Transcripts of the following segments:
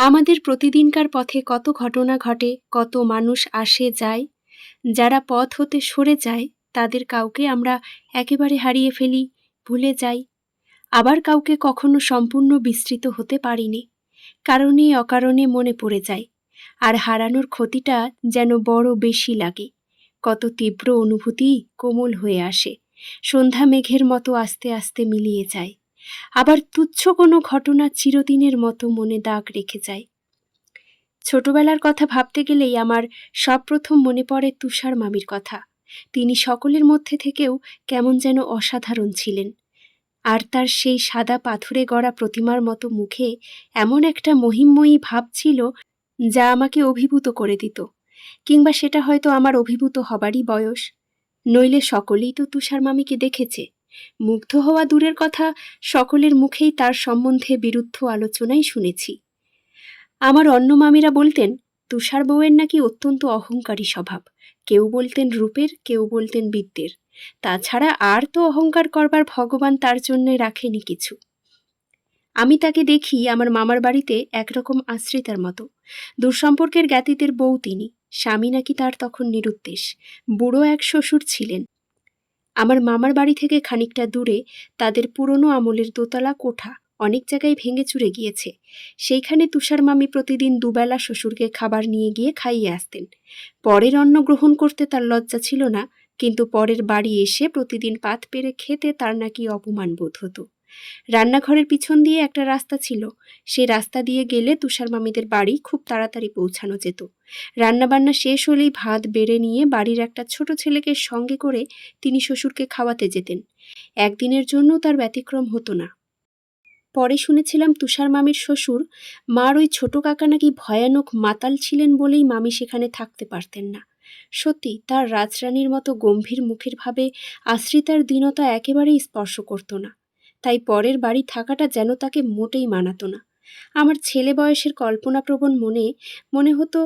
আমাদের প্রতিদিনকার পথে কত ঘটনা ঘটে, কত মানুষ আসে যায়। যারা পথ হতে সরে যায় তাদের কাউকে আমরা একেবারে হারিয়ে ফেলি, ভুলে যাই। আবার কাউকে কখনো সম্পূর্ণ বিস্মৃত হতে পারিনি, কারণে অকারণে মনে পড়ে যায়। আর হারানোর ক্ষতিটা যেন বড় বেশি লাগে। কত তীব্র অনুভূতি কোমল হয়ে আসে, সন্ধ্যা মেঘের মতো আস্তে আস্তে মিলিয়ে যায়। আবার তুচ্ছ কোনো ঘটনা চিরদিনের মতো মনে দাগ রেখে যায়। ছোটবেলার কথা ভাবতে গেলেই আমার সবপ্রথম মনে পড়ে তুষার মামির কথা। তিনি সকলের মধ্যে থেকেও কেমন যেন অসাধারণ ছিলেন। আর তার সেই সাদা পাথরে গড়া প্রতিমার মতো মুখে এমন একটা মহিমময়ী ভাব ছিল যা আমাকে অভিভূত করে দিত। কিংবা সেটা হয়তো আমার অভিভূত হবারই বয়স। নইলে সকলেই তো তুষার মামিকে দেখেছে। মুগ্ধ হওয়া দূরের কথা, সকলের মুখেই তার সম্বন্ধে বিরুদ্ধ আলোচনাই শুনেছি। আমার অন্য মামিরা বলতেন তুষার বউয়ের নাকি অত্যন্ত অহংকারী স্বভাব। কেউ বলতেন রূপের, কেউ বলতেন বিদ্যের। তাছাড়া আর তো অহংকার করবার ভগবান তার জন্যে রাখেনি কিছু। আমি তাকে দেখি আমার মামার বাড়িতে একরকম আশ্রিতার মতো। দূরসম্পর্কের জ্ঞাতিদের বউ তিনি। স্বামী নাকি তার তখন নিরুদ্দেশ। বুড়ো এক শ্বশুর ছিলেন। আমার মামার বাড়ি থেকে খানিকটা দূরে তাদের পুরনো আমলের দোতলা কোঠা অনেক জায়গায় ভেঙে চুরে গিয়েছে। সেইখানে তুষার মামি প্রতিদিন দুবেলা শ্বশুরকে খাবার নিয়ে গিয়ে খাইয়ে আসতেন। পরের অন্ন গ্রহণ করতে তার লজ্জা ছিল না, কিন্তু পরের বাড়ি এসে প্রতিদিন পাত পেরে খেতে তার নাকি অপমান বোধ হতো। রান্নাঘরের পিছন দিয়ে একটা রাস্তা ছিল। সেই রাস্তা দিয়ে গেলে তুষার মামিদের বাড়ি খুব তাড়াতাড়ি পৌঁছানো যেত। রান্নাবান্না শেষ হলেই ভাত বেড়ে নিয়ে বাড়ির একটা ছোট ছেলেকে সঙ্গে করে তিনি শ্বশুরকে খাওয়াতে যেতেন। একদিনের জন্য তার ব্যতিক্রম হতো না। পরে শুনেছিলাম তুষার মামির শ্বশুর মার ওই ছোট কাকা নাকি ভয়ানক মাতাল ছিলেন বলেই মামি সেখানে থাকতে পারতেন না। সত্যি তার রাজরানীর মতো গম্ভীর মুখের ভাবে আশ্রিতার দীনতা একেবারেই স্পর্শ করত না। তাই পরের বাড়ি থাকাটা যেন তাকে মোটেই মানাতো না। আমার ছেলে বয়সের কল্পনাপ্রবণ মনে হতো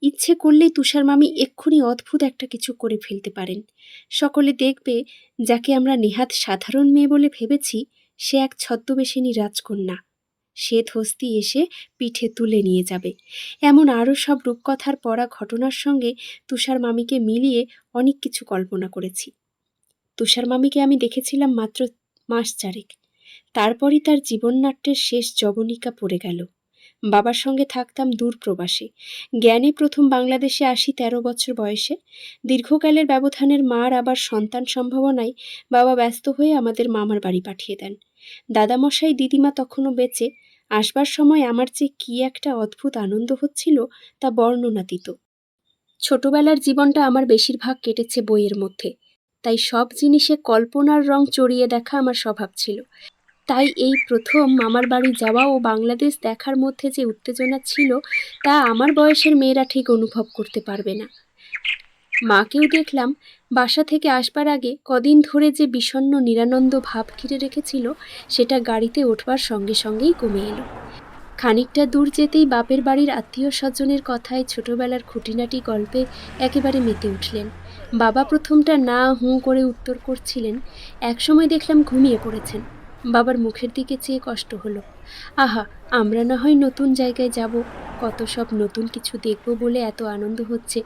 ইচ্ছে করলেই তুষার মামি এক্ষুনি অদ্ভুত একটা কিছু করে ফেলতে পারেন। সকলে দেখবে যাকে আমরা নেহাত সাধারণ মেয়ে বলে ভেবেছি, সে এক ছদ্মবেশিনী রাজকন্যা। শ্বেত হস্তি এসে পিঠে তুলে নিয়ে যাবে। এমন আরও সব রূপকথার পড়া ঘটনার সঙ্গে তুষার মামিকে মিলিয়ে অনেক কিছু কল্পনা করেছি। তুষার মামিকে আমি দেখেছিলাম মাত্র মাস চারেক। তারপরই তার জীবননাট্যের শেষ যবনিকা পড়ে গেল। বাবার সঙ্গে থাকতাম দূর প্রবাসে। জ্ঞানে প্রথম বাংলাদেশে আসি 13 বছর বয়সে। দীর্ঘকালের ব্যবধানের মার আবার সন্তান সম্ভাবনায় বাবা ব্যস্ত হয়ে আমাদের মামার বাড়ি পাঠিয়ে দেন। দাদামশাই দিদিমা তখনও বেঁচে। আসবার সময় আমার যে কী একটা অদ্ভুত আনন্দ হচ্ছিল তা বর্ণনাতীত। ছোটবেলার জীবনটা আমার বেশিরভাগ কেটেছে বইয়ের মধ্যে, তাই সব জিনিসে কল্পনার রং চড়িয়ে দেখা আমার স্বভাব ছিল। তাই এই প্রথম মামার বাড়ি যাওয়া ও বাংলাদেশ দেখার মধ্যে যে উত্তেজনা ছিল তা আমার বয়সের মেয়েরা ঠিক অনুভব করতে পারবে না। মাকেও দেখলাম বাসা থেকে আসবার আগে কদিন ধরে যে বিষণ্ণ নিরানন্দ ভাব ঘিরে রেখেছিল সেটা গাড়িতে উঠবার সঙ্গে সঙ্গেই কমে এলো। খানিকটা দূর যেতেই বাপের বাড়ির আত্মীয় স্বজনের কথায় ছোটবেলার খুঁটিনাটি গল্পে একেবারে মেতে উঠলেন। বাবা প্রথমটা না হুঁ করে উত্তর করছিলেন। একসময় দেখলাম ঘুমিয়ে পড়েছেন। বাবার মুখের দিকে চেয়ে কষ্ট হলো। আহা, আমরা না হয় নতুন জায়গায় যাব, কত সব নতুন কিছু দেখব বলে এত আনন্দ হচ্ছে,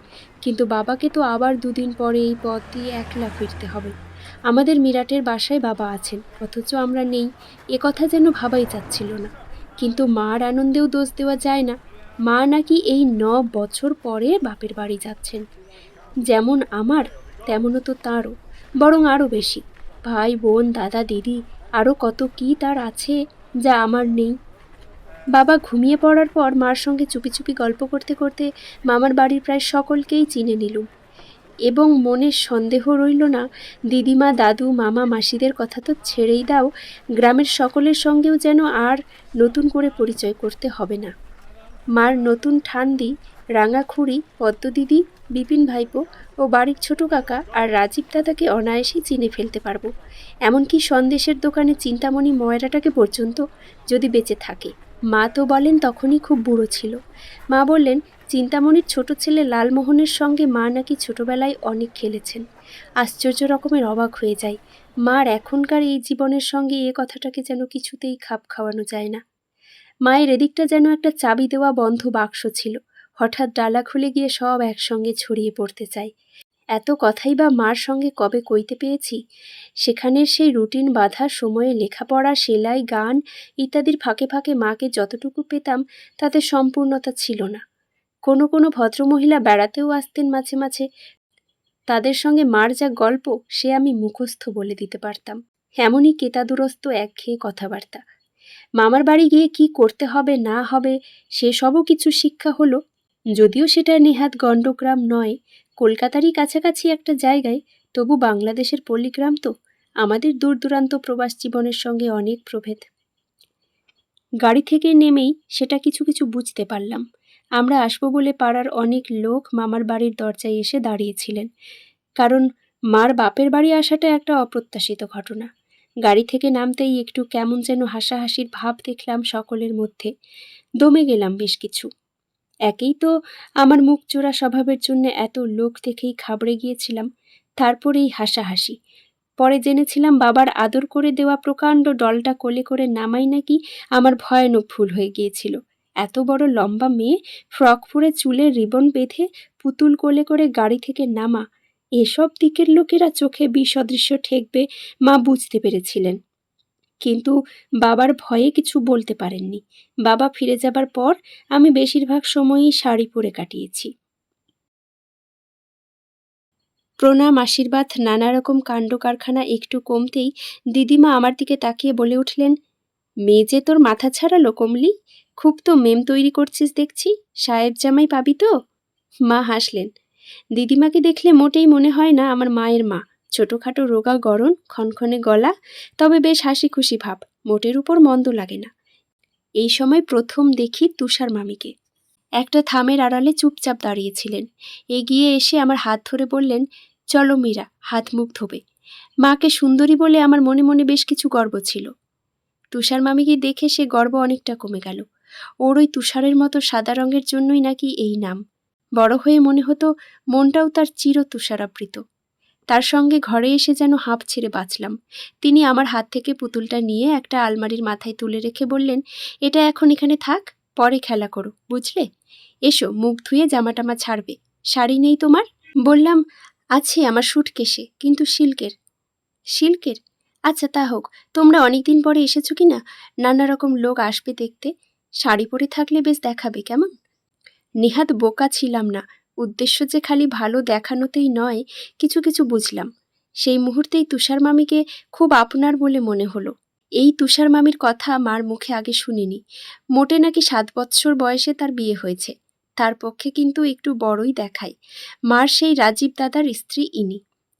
কিন্তু বাবাকে তো আবার 2 দিন পরে এই পথ দিয়ে একলা ফিরতে হবে। আমাদের মিরাটের বাসায় বাবা আছেন, অথচ আমরা নেই, এ কথা যেন ভাবাই যাচ্ছিল না। কিন্তু মার আনন্দেও দোষ দেওয়া যায় না। মা নাকি এই 9 বছর পরে বাপের বাড়ি যাচ্ছেন। যেমন আমার তেমনও তো তাঁরও, বরং আরও বেশি। ভাই বোন দাদা দিদি আরও কত কি তার আছে যা আমার নেই। বাবা ঘুমিয়ে পড়ার পর মার সঙ্গে চুপি চুপি গল্প করতে করতে মামার বাড়ির প্রায় সকলকেই চিনে নিলুম। এবং মনে সন্দেহ রইল না, দিদিমা দাদু মামা মাসিদের কথা তো ছেড়েই দাও, গ্রামের সকলের সঙ্গেও যেন আর নতুন করে পরিচয় করতে হবে না। মার নতুন ঠান্দি, রাঙাখুড়ি, পদ্মদিদি, বিপিন ভাইপো ও বাড়ির ছোট কাকা আর রাজীব দাদাকে অনায়াসেই চিনে ফেলতে পারবো। এমনকি সন্দেশের দোকানে চিন্তামণি ময়রাটাকে পর্যন্ত, যদি বেঁচে থাকে। মা তো বলেন তখনই খুব বুড়ো ছিল। মা বললেন চিন্তামণির ছোট ছেলে লালমোহনের সঙ্গে মা নাকি ছোটবেলায় অনেক খেলেছেন। আশ্চর্য রকমের অবাক হয়ে যায়। মার এখনকার এই জীবনের সঙ্গে এ কথাটাকে যেন কিছুতেই খাপ খাওয়ানো যায় না। মায়ের এদিকটা যেন একটা চাবি দেওয়া বন্ধ বাক্স ছিল, হঠাৎ ডালা খুলে গিয়ে সব একসঙ্গে ছড়িয়ে পড়তে চাই। এত কথাই বা মার সঙ্গে কবে কইতে পেয়েছি। সেখানের সেই রুটিন বাঁধা সময়ে লেখাপড়া, সেলাই, গান ইত্যাদির ফাঁকে ফাঁকে মাকে যতটুকু পেতাম তাতে সম্পূর্ণতা ছিল না। কোনো কোনো ভদ্রমহিলা বেড়াতেও আসতেন মাঝে মাঝে, তাদের সঙ্গে মার যা গল্প সে আমি মুখস্থ বলে দিতে পারতাম। এমনই কেতাদুরস্ত একঘেয়ে কথাবার্তা। মামার বাড়ি গিয়ে কি করতে হবে না হবে সেসবও কিছু শিক্ষা হলো, যদিও সেটা নেহাত গণ্ডগ্রাম নয়, কলকাতারই কাছাকাছি একটা জায়গায়, তবু বাংলাদেশের পল্লীগ্রাম তো, আমাদের দূর দূরান্ত প্রবাস জীবনের সঙ্গে অনেক প্রভেদ। গাড়ি থেকে নেমেই সেটা কিছু কিছু বুঝতে পারলাম। আমরা আসবো বলে পাড়ার অনেক লোক মামার বাড়ির দরজায় এসে দাঁড়িয়েছিলেন, কারণ মার বাপের বাড়ি আসাটা একটা অপ্রত্যাশিত ঘটনা। গাড়ি থেকে নামতেই একটু কেমন যেন হাসাহাসির ভাব দেখলাম সকলের মধ্যে। দমে গেলাম বেশ কিছু। একেই তো আমার মুখ চোরা স্বভাবের জন্য এত লোক দেখেই ঘাবড়ে গিয়েছিলাম, তারপরেই হাসাহাসি। পরে জেনেছিলাম বাবার আদর করে দেওয়া প্রকাণ্ড ডলটা কোলে করে নামাই নাকি আমার ভয়ানক ভুল হয়ে গিয়েছিল। এত বড় লম্বা মেয়ে, ফ্রক পরে চুলে রিবন বেঁধে পুতুল কোলে করে গাড়ি থেকে নামা, এসব দিকের লোকেরা চোখে বিসদৃশ্য ঠেকবে মা বুঝতে পেরেছিলেন, কিন্তু বাবার ভয়ে কিছু বলতে পারেননি। বাবা ফিরে যাবার পর আমি বেশিরভাগ সময়ই শাড়ি পরে কাটিয়েছি। প্রণাম, আশীর্বাদ, নানা রকম কাণ্ড কারখানা একটু কমতেই দিদিমা আমার দিকে তাকিয়ে বলে উঠলেন, মেয়ে যে তোর মাথা ছাড়ালো কমলি, খুব তো মেম তৈরি করছিস দেখছি, সাহেব জামাই পাবি তো। মা হাসলেন। দিদিমাকে দেখলে মোটেই মনে হয় না আমার মায়ের মা, ছোটোখাটো রোগা গড়ন, ক্ষণক্ষণে গলা, তবে বেশ হাসি খুশি ভাব, মোটের উপর মন্দ লাগে না। এই সময় প্রথম দেখি তুষার মামিকে। একটা থামের আড়ালে চুপচাপ দাঁড়িয়েছিলেন। এগিয়ে এসে আমার হাত ধরে বললেন, চলো মীরা, হাত মুখ ধোবে। মাকে সুন্দরী বলে আমার মনে মনে বেশ কিছু গর্ব ছিল। তুষার মামিকে দেখে সে গর্ব অনেকটা কমে গেল। ওর ওই তুষারের মতো সাদা রঙের জন্যই নাকি এই নাম। বড় হয়ে মনে হতো মনটাও তার চির তুষারাবৃত। তার সঙ্গে ঘরে এসে যেন হাঁপ ছেড়ে বাঁচলাম। তিনি আমার হাত থেকে পুতুলটা নিয়ে একটা আলমারির মাথায় তুলে রেখে বললেন, এটা এখন এখানে থাক, পরে খেলা করো, বুঝলে? এসো, মুখ ধুয়ে জামাটামা ছাড়বে। শাড়ি নেই তোমার? বললাম, আছে আমার সুটকেসে, কিন্তু সিল্কের। সিল্কের? আচ্ছা তা হোক, তোমরা অনেকদিন পরে এসেছো কি না, নানা রকম লোক আসবে দেখতে, শাড়ি পরে থাকলে বেশ দেখাবে, কেমন? নেহাত বোকা ছিলাম না, উদ্দেশ্য যে খালি ভালো দেখানোতেই নয়, কিছু কিছু বুঝলাম। সেই মুহূর্তেই তুষার মামিকে খুব আপনার বলে মনে হলো। এই তুষার মামির কথা মার মুখে আগে শুনিনি। মোটে নাকি 7 বৎসর বয়সে তার বিয়ে হয়েছে, তার পক্ষে কিন্তু একটু বড়ই দেখায়। মার সেই রাজীব দাদার স্ত্রী ইনি।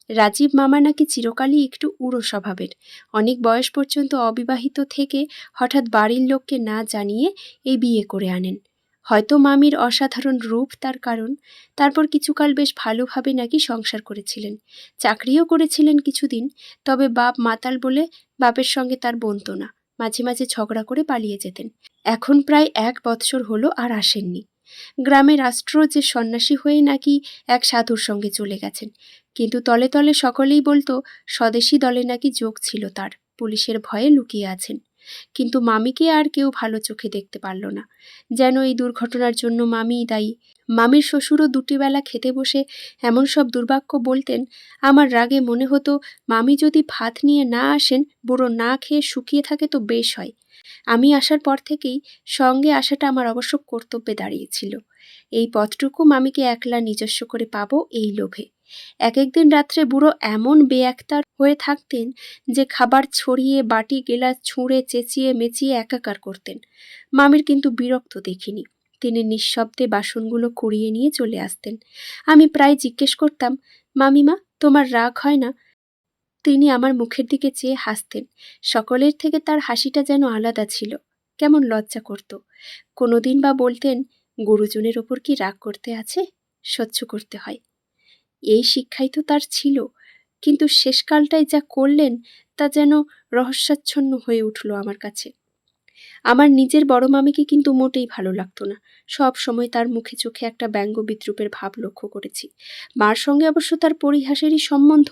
রাজীব মামা নাকি চিরকালই একটু উড়ো স্বভাবের, অনেক বয়স পর্যন্ত অবিবাহিত থেকে হঠাৎ বাড়ির লোককে না জানিয়ে এই বিয়ে করে আনেন। হয়তো মামির অসাধারণ রূপ তার কারণ। তারপর কিছুকাল বেশ ভালোভাবে নাকি সংসার করেছিলেন, চাকরিও করেছিলেন কিছুদিন, তবে বাপ মাতাল বলে বাপের সঙ্গে তার বনতো না, মাঝে মাঝে ঝগড়া করে পালিয়ে যেতেন। এখন প্রায় 1 বৎসর হলো আর আসেননি। গ্রামের রাষ্ট্র যে সন্ন্যাসী হয়ে নাকি এক সাধুর সঙ্গে চলে গেছেন, কিন্তু তলে তলে সকলেই বলতো স্বদেশী দলে নাকি যোগ ছিল তার, পুলিশের ভয়ে লুকিয়ে আছেন। কিন্তু মামিকে আর কেউ ভালো চোখে দেখতে পারল না, যেন এই দুর্ঘটনার জন্য মামিই দায়ী। মামির শ্বশুরও দুটি বেলা খেতে বসে এমন সব দুর্বাক্য বলতেন, আমার রাগে মনে হতো মামি যদি ভাত নিয়ে না আসেন, বুড়ো না খেয়ে শুকিয়ে থাকে তো বেশ হয়। আমি আসার পর থেকেই সঙ্গে আসাটা আমার অবশ্য কর্তব্যে দাঁড়িয়েছিল। এই পথটুকু মামিকে একলা নিজস্ব করে পাবো এই লোভে। এক একদিন রাত্রে বুড়ো এমন বেএক্তার হয়ে থাকতেন যে খাবার ছড়িয়ে বাটি গেলাস ছুঁড়ে চেঁচিয়ে মেচিয়ে একাকার করতেন। মামির কিন্তু বিরক্ত দেখিনি, তিনি নিঃশব্দে বাসনগুলো কুড়িয়ে নিয়ে চলে আসতেন। আমি প্রায় জিজ্ঞেস করতাম, মামিমা তোমার রাগ হয় না? তিনি আমার মুখের দিকে চেয়ে হাসতেন। সকলের থেকে তার হাসিটা যেন আলাদা ছিল, কেমন লজ্জা করত। কোনোদিন বা বলতেন, গুরুজনের ওপর কি রাগ করতে আছে, সহ্য করতে হয়। এই শিক্ষাই তো তার ছিল, কিন্তু শেষকালটায় যা করলেন তা যেন রহস্যাচ্ছন্ন হয়ে উঠল আমার কাছে। আমার নিজের বড় মামিকে কিন্তু মোটেই ভালো লাগতো না, সব সময় তার মুখে চোখে একটা ব্যঙ্গ বিদ্রুপের ভাব লক্ষ্য করেছি। মার সঙ্গে অবশ্য তার পরিহাসেরই সম্বন্ধ,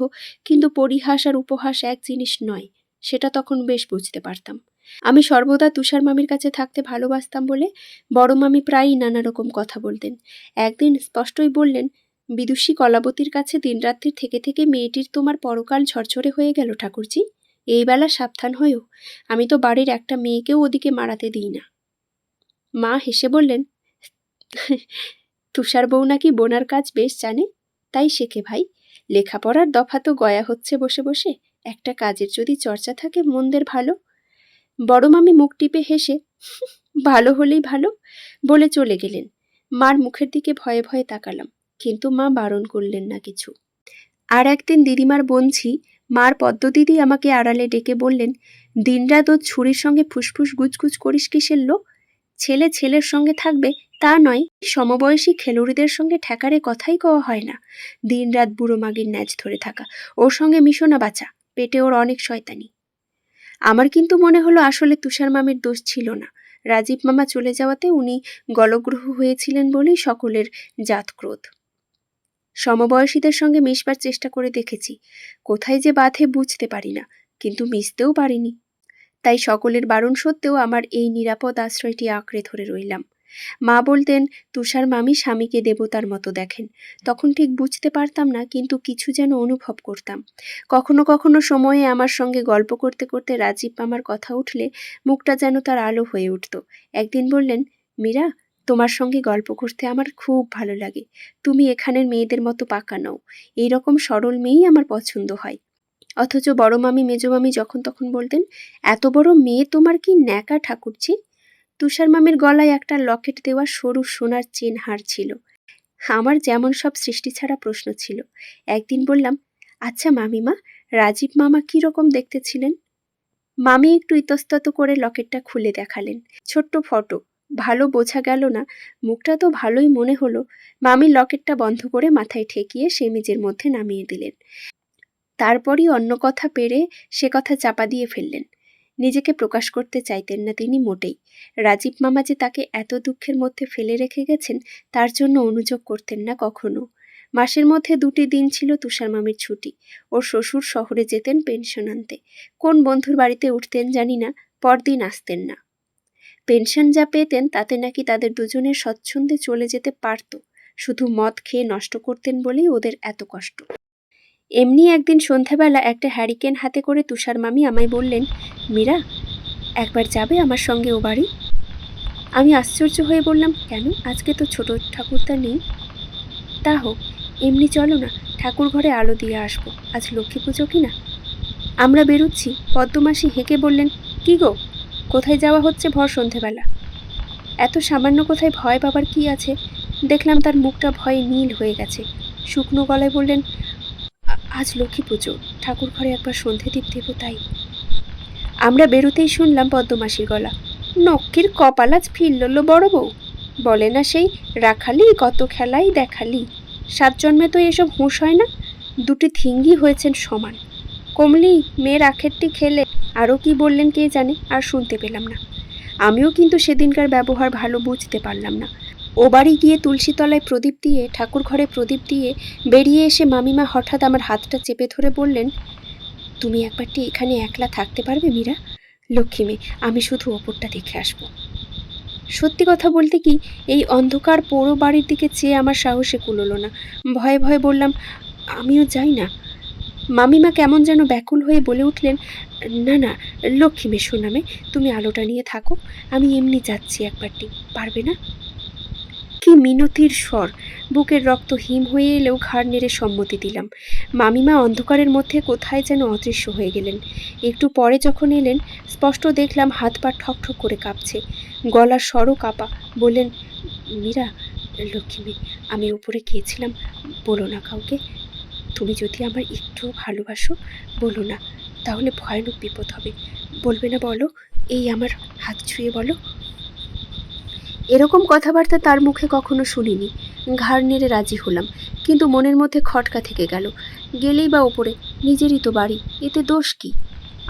কিন্তু পরিহাস আর উপহাস এক জিনিস নয়, সেটা তখন বেশ বুঝতে পারতাম। আমি সর্বদা তুষার মামির কাছে থাকতে ভালোবাসতাম বলে বড় মামি প্রায়ই নানা রকম কথা বলতেন। একদিন স্পষ্টই বললেন, বিদুষী কলাবতীর কাছে দিনরাত্রি থেকে থেকে মেয়েটির তোমার পরকাল ঝরঝরে হয়ে গেল ঠাকুরজি। এই বেলা সাবধান হয়েও, আমি তো বাড়ির একটা মেয়েকেও ওদিকে মারাতে দিই না। মা হেসে বললেন, তুষার বউ নাকি বোনার কাজ বেশ জানে, তাই শেখে ভাই। লেখাপড়ার দফা তো গয়া হচ্ছে বসে বসে, একটা কাজের যদি চর্চা থাকে মন্দের ভালো। বড় মামি মুখ টিপে হেসে, ভালো হলেই ভালো বলে চলে গেলেন। মার মুখের দিকে ভয়ে ভয়ে তাকালাম, কিন্তু মা বারণ করলেন না কিছু। আর একদিন দিদিমার বোনঝি মার পদ্মদিদি আমাকে আড়ালে ডেকে বললেন, দিনরাত ও ছুরির সঙ্গে ফুসফুস গুজগুজ করিস কিসের লো? ছেলে ছেলের সঙ্গে থাকবে তা নয়, সমবয়সী খেলুড়িদের সঙ্গে ঠেকারে কথাই কওয়া হয় না। দিনরাত বুড়ো মাগির ন্যাচ ধরে থাকা, ওর সঙ্গে মিশো না বাছা, পেটে ওর অনেক শয়তানি। আমার কিন্তু মনে হলো আসলে তুষার মামির দোষ ছিল না। রাজীব মামা চলে যাওয়াতে উনি গলগ্রহ হয়েছিলেন বলেই সকলের জাতক্রোধ। সমবয়সীদের সঙ্গে মিশবার চেষ্টা করে দেখেছি, কোথায় যে বাধে বুঝতে পারি না, কিন্তু মিশতেও পারিনি। তাই সকলের বারণ সত্ত্বেও আমার এই নিরাপদ আশ্রয়টি আঁকড়ে ধরে রইলাম। মা বলতেন, তুষার মামি স্বামীকে দেবতার মতো দেখেন। তখন ঠিক বুঝতে পারতাম না, কিন্তু কিছু যেন অনুভব করতাম। কখনো কখনো সময়ে আমার সঙ্গে গল্প করতে করতে রাজীব মামার কথা উঠলে মুখটা যেন তার আলো হয়ে উঠত। একদিন বললেন, মীরা, তোমার সঙ্গে গল্প করতে আমার খুব ভালো লাগে। তুমি এখানের মেয়েদের মতো পাকা নও, এইরকম সরল মেয়েই আমার পছন্দ হয়। অথচ বড় মামি মেজ মামি যখন তখন বলতেন, এত বড় মেয়ে তোমার কি ন্যাকা ঠাকুরছি। তুষার মামির গলায় একটা লকেট দেওয়া সরু সোনার চেন হার ছিল। আমার যেমন সব সৃষ্টি ছাড়া প্রশ্ন ছিল। একদিন বললাম, আচ্ছা মামিমা, রাজীব মামা কি রকম দেখতে ছিলেন? মামি একটু ইতস্তত করে লকেটটা খুলে দেখালেন। ছোট্ট ফটো, ভালো বোঝা গেল না, মুখটা তো ভালোই মনে হলো। মামি লকেটটা বন্ধ করে মাথায় ঠেকিয়ে সেমিজের মধ্যে নামিয়ে দিলেন। তারপরই অন্য কথা পেরে সে কথা চাপা দিয়ে ফেললেন। নিজেকে প্রকাশ করতে চাইতেন না তিনি মোটেই। রাজীব মামা যে তাকে এত দুঃখের মধ্যে ফেলে রেখে গেছেন তার জন্য অনুযোগ করতেন না কখনো। মাসের মধ্যে 2টি দিন ছিল তুষার মামির ছুটি। ওর শ্বশুর শহরে যেতেন পেনশন আনতে। কোন বন্ধুর বাড়িতে উঠতেন জানি না, পরদিন আসতেন না। পেনশন যা পেতেন তাতে নাকি তাদের দুজনের স্বচ্ছন্দে চলে যেতে পারত, শুধু মদ খেয়ে নষ্ট করতেন বলেই ওদের এত কষ্ট। এমনি একদিন সন্ধ্যাবেলা একটা হ্যারিকেন হাতে করে তুষার মামি আমায় বললেন, মীরা, একবার যাবে আমার সঙ্গে ও বাড়ি? আমি আশ্চর্য হয়ে বললাম, কেন, আজকে তো ছোট ঠাকুরদা নেই। তা হোক, এমনি চলো না, ঠাকুর ঘরে আলো দিয়ে আসবো, আজ লক্ষ্মী পুজো কিনা। আমরা বেরুচ্ছি। পদ্মমাসি হেঁকে বললেন, কি গো, কোথায় যাওয়া হচ্ছে ভর সন্ধেবেলা? এত সামান্য কোথায় ভয় পাবার কি আছে? দেখলাম তার মুখটা ভয়ে নীল হয়ে গেছে। শুকনো গলায় বললেন, আজ লক্ষ্মী পুজো, ঠাকুর ঘরে একবার সন্ধে দীপ দেব তাই। আমরা বেরোতেই শুনলাম পদ্মমাসির গলা, নক্ষীর কপাল আজ ফিরল বড় বউ, বলে না সেই রাখালি কত খেলাই দেখালি। 7 জন্মে তো এসব হুঁশ হয় না। 2টি থিঙ্গি হয়েছেন সমান। কমলি মেয়ের আখেরটি খেলে আরও কি বললেন কে জানে, আর শুনতে পেলাম না। আমিও কিন্তু সেদিনকার ব্যবহার ভালো বুঝতে পারলাম না। ও বাড়ি গিয়ে তুলসী তলায় প্রদীপ দিয়ে, ঠাকুর ঘরে প্রদীপ দিয়ে বেরিয়ে এসে মামিমা হঠাৎ আমার হাতটা চেপে ধরে বললেন, তুমি একবারটি এখানে একলা থাকতে পারবে মীরা? লক্ষ্মী মেয়ে, আমি শুধু ওপরটা দেখে আসবো। সত্যি কথা বলতে কি, এই অন্ধকার পোড়ো বাড়ির দিকে চেয়ে আমার সাহসে কুলোলো না। ভয়ে ভয়ে বললাম, আমিও যাই না। মামিমা কেমন যেন ব্যাকুল হয়ে বলে উঠলেন, না না লক্ষ্মী মেয়ে সোনামে, তুমি আলোটা নিয়ে থাকো, আমি এমনি যাচ্ছি একবারটি, পারবে না? কি মিনতির স্বর! বুকের রক্ত হিম হয়ে এলেও ঘাড় নেড়ে সম্মতি দিলাম। মামিমা অন্ধকারের মধ্যে কোথায় যেন অদৃশ্য হয়ে গেলেন। একটু পরে যখন এলেন, স্পষ্ট দেখলাম হাত পা ঠক ঠক করে কাঁপছে, গলার স্বরও কাঁপা। বললেন, মীরা, লক্ষ্মী, আমি উপরে গিয়েছিলাম, বলো না কাউকে। তুমি যদি আমার একটু ভালোবাসো, বলো না, তাহলে ভয়ানক বিপদ হবে। বলবে না বলো, এই আমার হাত ছুঁয়ে বলো। এরকম কথাবার্তা তার মুখে কখনো শুনিনি। ঘাড় নেড়ে রাজি হলাম, কিন্তু মনের মধ্যে খটকা থেকে গেল। গেলেই বা ওপরে, নিজেরই তো বাড়ি, এতে দোষ কি?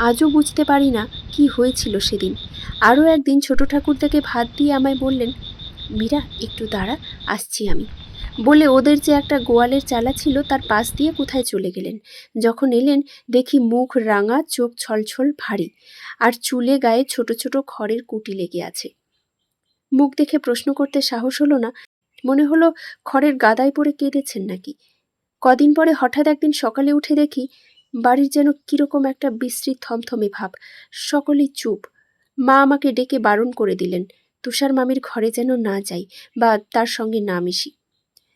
আজও বুঝতে পারি না কি হয়েছিল সেদিন। আরও একদিন ছোট ঠাকুরদাকে ভাত দিয়ে আমায় বললেন, মীরা একটু দাঁড়া, আসছি আমি। বলে ওদের যে একটা গোয়ালের চালা ছিল তার পাশ দিয়ে কোথায় চলে গেলেন। যখন এলেন দেখি মুখ রাঙা, চোখ ছলছল ভারী, আর চুলে গায়ে ছোট ছোট খড়ের কুটি লেগে আছে। মুখ দেখে প্রশ্ন করতে সাহস হলো না, মনে হলো খড়ের গাদায় পড়ে কেঁদেছেন নাকি। কদিন পরে হঠাৎ একদিন সকালে উঠে দেখি বাড়ির যেন কিরকম একটা বিশ্রী থমথমে ভাব, সকলেই চুপ। মা আমাকে ডেকে বারণ করে দিলেন তুষার মামির ঘরে যেন না যাই বা তার সঙ্গে না মিশি।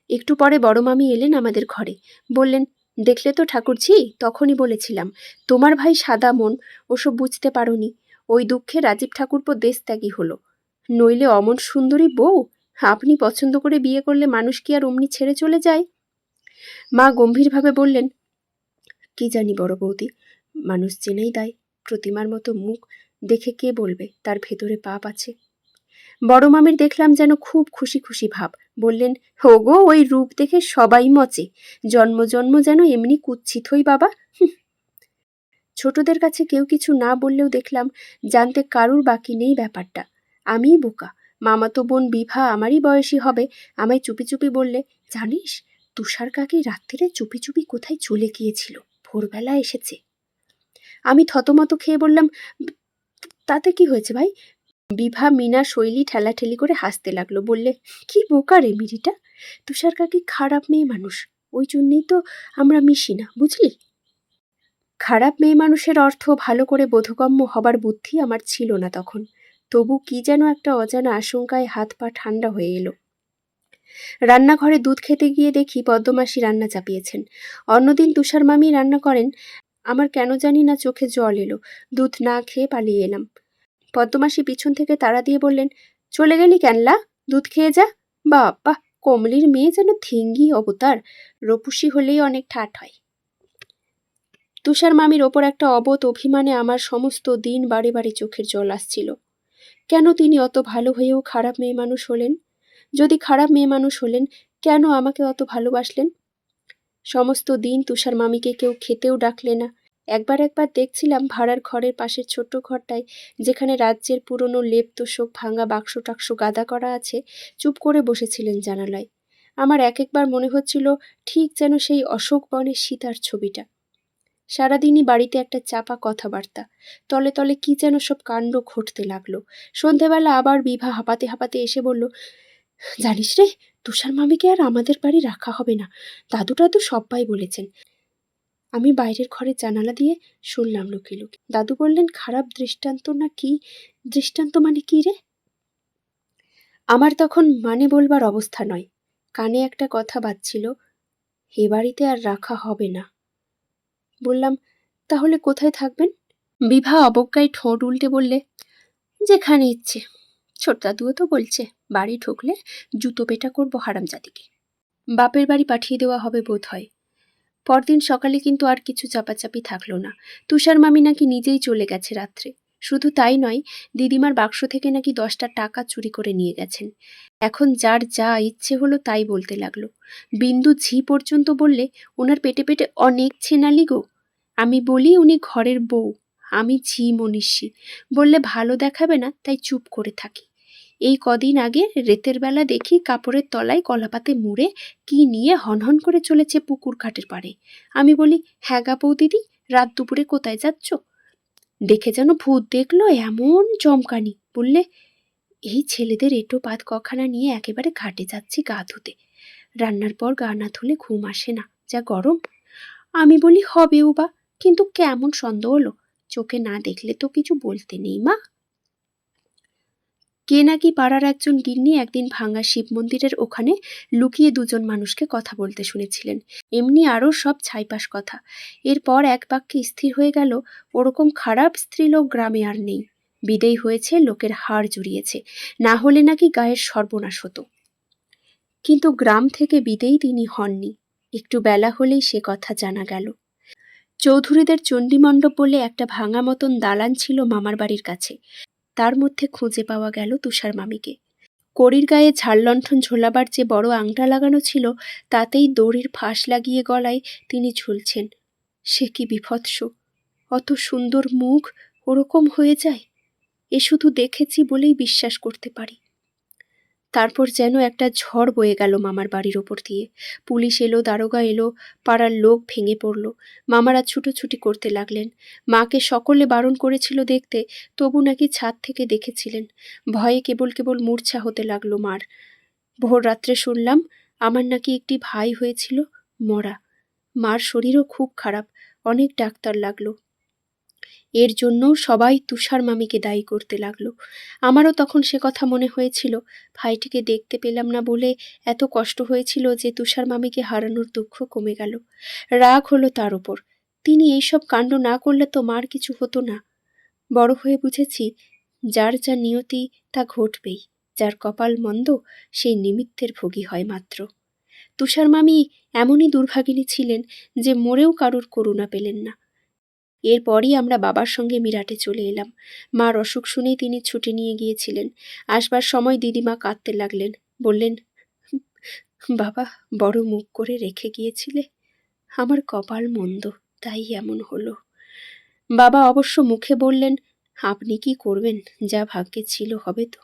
একটু পরে বড় মামি এলেন আমাদের ঘরে, বললেন, দেখলে তো ঠাকুরঝি, তখনই বলেছিলাম তোমার ভাই সাদা মন, ওসব বুঝতে পারোনি। ওই দুঃখে রাজীব ঠাকুরপো দেশত্যাগী হলো, নইলে অমন সুন্দরী বউ আপনি পছন্দ করে বিয়ে করলে মানুষ কি আর অমনি ছেড়ে চলে যায়? মা গম্ভীরভাবে বললেন, কি জানি বড় বৌদি, মানুষ চেনাই দায়। প্রতিমার মতো মুখ দেখে কে বলবে তার ভেতরে পাপ আছে? বড় মামির দেখলাম যেন খুব খুশি খুশি ভাব, বললেন, হোগো ওই রূপ দেখে সবাই মচে, জন্ম জন্ম যেন এমনি কুৎসিত হই বাবা। ছোটদের কাছে কেউ কিছু না বললেও দেখলাম জানতে কারুর বাকি নেই ব্যাপারটা। আমিই বোকা। মামাতো বোন বিভা আমারই বয়সী হবে, আমায় চুপি চুপি বললে, জানিস তুষার কাকি রাত্রিরে চুপি চুপি কোথায় চলে গিয়েছিল, ভোরবেলা এসেছে। আমি থতমত খেয়ে বললাম, তাতে কি হয়েছে ভাই? বিভা মিনা শৈলী ঠেলাঠেলি করে হাসতে লাগলো, বললে, কি বোকা রে মিরিটা, তুষার কাকি খারাপ মেয়ে মানুষ, ওই জন্যেই তো আমরা মিশি না, বুঝলি? খারাপ মেয়ে মানুষের অর্থ ভালো করে বোধগম্য হবার বুদ্ধি আমার ছিল না তখন। তবু কি যেন একটা অজানা আশঙ্কায় হাত পা ঠান্ডা হয়ে এলো। রান্নাঘরে দুধ খেতে গিয়ে দেখি পদ্মমাসি রান্না চাপিয়েছেন। অন্যদিন তুষার মামি রান্না করেন। আমার কেন জানি না চোখে জল এলো, দুধ না খেয়ে পালিয়ে এলাম। পদ্মমাসি পিছন থেকে তাড়া দিয়ে বললেন, চলে গেলি ক্যানলা, দুধ খেয়ে যা। বাবা, কমলির মেয়ে যেন থিঙ্গি অবতার, রপুষী হলেই অনেক ঠাট হয়। তুষার মামির ওপর একটা অবোধ অভিমানে আমার সমস্ত দিন বারে বারে চোখের জল আসছিল। কেন তিনি অত ভালো হয়েও খারাপ মেয়ে মানুষ হলেন? যদি খারাপ মেয়ে মানুষ হলেন, কেন আমাকে অত ভালোবাসলেন? সমস্ত দিন তুষার মামিকে কেউ খেতেও ডাকলে না। একবার দেখছিলাম ভাড়ার ঘরের পাশের ছোট্ট ঘরটায়, যেখানে রাজ্যের পুরনো লেপ তোষক ভাঙা বাক্স টাক্স গাদা করা আছে, চুপ করে বসেছিলেন জানালায়। আমার একবার মনে হচ্ছিল ঠিক যেন সেই অশোক বনের সীতার ছবিটা। সারাদিনই বাড়িতে একটা চাপা কথাবার্তা, তলে তলে কি যেন সব কাণ্ড ঘটতে লাগলো। সন্ধেবেলা আবার বিভা হাঁপাতে হাঁপাতে এসে বলল, জানিস রে, তুষার মামিকে আর আমাদের বাড়ি রাখা হবে না, দাদু টাদু সবাই বলেছেন। আমি বাইরের ঘরের জানালা দিয়ে শুনলাম লুকিয়ে লুকিয়ে। দাদু বললেন, খারাপ দৃষ্টান্ত না কি? দৃষ্টান্ত মানে কি রে? আমার তখন মানে বলবার অবস্থা নয়। কানে একটা কথা বাজছিল, এ বাড়িতে আর রাখা হবে না। বললাম, তাহলে কোথায় থাকবেন? বিভা অবজ্ঞায় ঠোঁট উল্টে বললে, যেখানে ইচ্ছে। ছোট দাদুও তো বলছে বাড়ি ঢুকলে জুতো পেটা করবো হারামজাদিকে। বাপের বাড়ি পাঠিয়ে দেওয়া হবে বোধ হয়। পরদিন সকালে কিন্তু আর কিছু চাপাচাপি থাকলো না। তুষার মামি নাকি নিজেই চলে গেছে রাত্রে। শুধু তাই নয়, দিদিমার বাক্স থেকে নাকি 10টা টাকা চুরি করে নিয়ে গেছেন। এখন যার যা ইচ্ছে হলো তাই বলতে লাগলো। বিন্দু ঝি পর্যন্ত বললে, ওনার পেটে পেটে অনেক ছেনালি গো। আমি বলি উনি ঘরের বউ, আমি ঝি মনীষী, বললে ভালো দেখাবে না, তাই চুপ করে থাকি। এই কদিন আগে রেতের বেলা দেখি কাপড়ের তলায় কলাপাতে মুড়ে কি নিয়ে হনহন করে চলেছে পুকুর ঘাটের পাড়ে। আমি বলি, হ্যাঁ গা বউ দিদি, রাত দুপুরে কোথায় যাচ্ছ? দেখে যেন ভূত দেখলো এমন চমকানি, বললে, এই ছেলেদের এঁটো পাত কখানা নিয়ে একেবারে ঘাটে যাচ্ছি গা ধুতে। রান্নার পর গা না ধুলে ঘুম আসে না, যা গরম। আমি বলি, হবেও বা, কিন্তু কেমন সন্দেহ হলো, চোখে না দেখলে তো কিছু বলতে নেই মা। কে নাকি পাড়ার একজন গিন্নি একদিন ভাঙা শিব মন্দিরের ওখানে লুকিয়ে দুজন মানুষকে কথা বলতে শুনেছিলেন। এমনি আরও সব ছাইপাশ কথা। এরপর এক বাক্যে স্থির হয়ে গেল, ওরকম খারাপ স্ত্রীলোক গ্রামে আর নেই। বিদেয় হয়েছে, লোকের হাড় জুড়িয়েছে, না হলে নাকি গায়ের সর্বনাশ হতো। কিন্তু গ্রাম থেকে বিদেয় তিনি হননি। একটু বেলা হলেই সে কথা জানা গেল। চৌধুরীদের চণ্ডীমণ্ডপ বলে একটা ভাঙা মতন দালান ছিল মামার বাড়ির কাছে। তার মধ্যে খুঁজে পাওয়া গেল তুষার মামিকে। কড়ির গায়ে ঝাড়লণ্ঠন ঝোলাবার যে বড় আংটা লাগানো ছিল, তাতেই দড়ির ফাঁস লাগিয়ে গলায় তিনি ঝুলছেন। সে কি বিভৎস! অত সুন্দর মুখ ওরকম হয়ে যায়, এ শুধু দেখেছি বলেই বিশ্বাস করতে পারি। তারপর যেন একটা ঝড় বয়ে গেল মামার বাড়ির ওপর দিয়ে। পুলিশ এলো, দারোগা এলো, পাড়ার লোক ভেঙে পড়ল। মামারা ছুটোছুটি করতে লাগলেন। মাকে সকলে বারণ করেছিল দেখতে, তবু নাকি ছাদ থেকে দেখেছিলেন। ভয়ে কেবল কেবল মূর্ছা হতে লাগলো মার। ভোর রাত্রে শুনলাম আমার নাকি একটি ভাই হয়েছিল, মরা। মার শরীরও খুব খারাপ, অনেক ডাক্তার লাগলো। এর জন্য সবাই তুষার মামিকে দায়ী করতে লাগলো। আমারও তখন সে কথা মনে হয়েছিল, ভাইটিকে দেখতে পেলাম না বলে এত কষ্ট হয়েছিল যে তুষার মামিকে হারানোর দুঃখ কমে গেল। রাগ হলো তার ওপর। তিনি এইসব কাণ্ড না করলে তো মার কিছু হতো না। বড় হয়ে বুঝেছি, যার যা নিয়তি তা ঘটবেই। যার কপাল মন্দ সেই নিমিত্তের ভোগী হয় মাত্র। তুষার মামি এমনই দুর্ভাগিনী ছিলেন যে মরেও কারুর করুণা পেলেন না। এরপরই আমরা বাবার সঙ্গে মিরাটে চলে এলাম। মার অসুখ শুনেই তিনি ছুটি নিয়ে গিয়েছিলেন। আসবার সময় দিদিমা কাঁদতে লাগলেন। বললেন, বাবা বড় মুখ করে রেখে গিয়েছিলে, আমার কপাল মন্দ, তাই এমন হলো। বাবা অবশ্য মুখে বললেন, আপনি কি করবেন, যা ভাগ্যে ছিল হবে তো।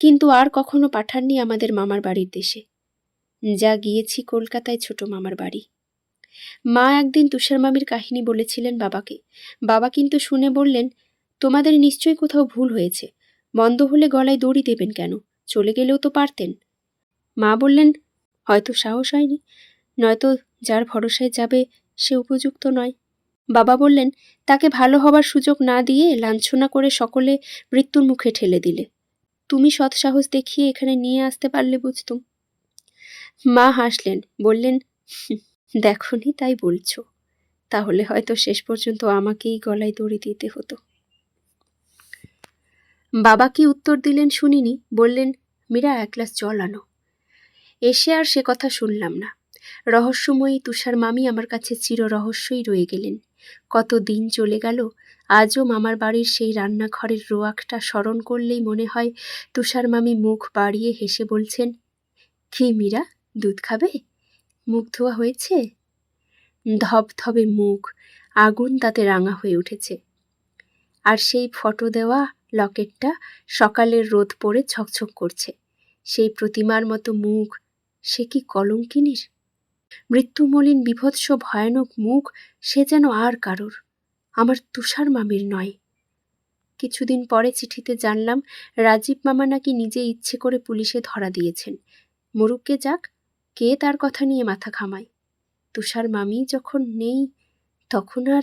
কিন্তু আর কখনো পাঠাননি আমাদের মামার বাড়ির দেশে। যা গিয়েছি কলকাতায় ছোট মামার বাড়ি। মা একদিন তুষার মামির কাহিনী বলেছিলেন বাবাকে। বাবা কিন্তু শুনে বললেন, তোমাদের নিশ্চয়ই কোথাও ভুল হয়েছে। বন্ধ হলে গলায় দড়ি দেবেন কেন? চলে গেলেও তো পারতেন। মা বললেন, হয়তো সাহস হয়নি, নয়তো যার ভরসায় যাবে সে উপযুক্ত নয়। বাবা বললেন, তাকে ভালো হবার সুযোগ না দিয়ে লাঞ্ছনা করে সকলে মৃত্যুর মুখে ঠেলে দিলে। তুমি সৎসাহস দেখিয়ে এখানে নিয়ে আসতে পারলে বুঝতুম। মা হাসলেন, বললেন, দেখনি তাই বলছো, তাহলে হয়তো শেষ পর্যন্ত আমাকেই গলায় দড়ি দিতে হতো। বাবা কি উত্তর দিলেন শুনিনি। বললেন, মীরা এক গ্লাস জল আনো। এসে আর সে কথা শুনলাম না। রহস্যময়ী তুষার মামি আমার কাছে চির রহস্যই রয়ে গেলেন। কত দিন চলে গেল, আজও মামার বাড়ির সেই রান্নাঘরের রোয়াকটা স্মরণ করলেই মনে হয় তুষার মামি মুখ বাড়িয়ে হেসে বলছেন, কি মীরা, দুধ খাবে? মুখ ধোয়া হয়েছে? ধবধবে মুখ, আগুন তাতে রাঙা হয়ে উঠেছে। আর সেই ফটো দেওয়া লকেটটা সকালের রোদ পড়ে ঝকঝক করছে। সেই প্রতিমার মতো মুখ, সে কি কলঙ্কিনীর? মৃত্যুমলিন বিভৎস ভয়ানক মুখ, সে যেন আর কারোর, আমার তুষার মামির নয়। কিছুদিন পরে চিঠিতে জানলাম রাজীব মামা নাকি নিজে ইচ্ছে করে পুলিশে ধরা দিয়েছেন। মরুককে যাক, কে তার কথা নিয়ে মাথা ঘামায়। তুষার মামি যখন নেই, তখন আর